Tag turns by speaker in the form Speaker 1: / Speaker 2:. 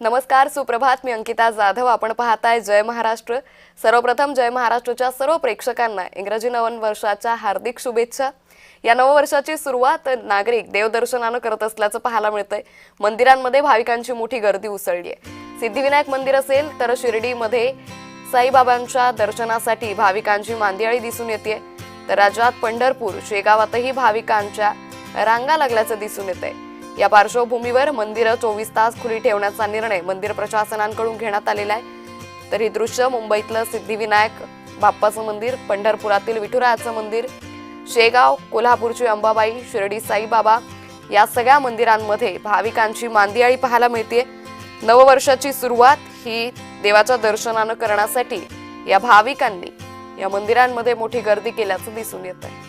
Speaker 1: नमस्कार, सुप्रभात. मी अंकिता जाधव. आपण पाहताय जय महाराष्ट्र. सर्वप्रथम जय महाराष्ट्रच्या सर्व प्रेक्षकांना इंग्रजी नववर्षाच्या हार्दिक शुभेच्छा. या नववर्षाची सुरुवात नागरिक देवदर्शनानं करत असल्याचं पाहायला मिळतंय. मंदिरांमध्ये भाविकांची मोठी गर्दी उसळली आहे. सिद्धिविनायक मंदिर असेल तर शिर्डीमध्ये साईबाबांच्या दर्शनासाठी भाविकांची मांदियाळी दिसून येते. तर राज्यात पंढरपूर, शेगावातही भाविकांच्या रांगा लागल्याचं दिसून येतंय. या पार्श्वभूमीवर मंदिरं 24 तास खुली ठेवण्याचा निर्णय मंदिर प्रशासनाकडून घेण्यात आलेला आहे. तर ही दृश्य मुंबईतलं सिद्धिविनायक बाप्पाचं मंदिर, पंढरपुरातील विठुरायाचं मंदिर, शेगाव, कोल्हापूरची अंबाबाई, शिर्डी साईबाबा या सगळ्या मंदिरांमध्ये भाविकांची मांदियाळी पाहायला मिळते. नववर्षाची सुरुवात ही देवाच्या दर्शनानं करण्यासाठी या भाविकांनी या मंदिरांमध्ये मोठी गर्दी केल्याचं दिसून येत आहे.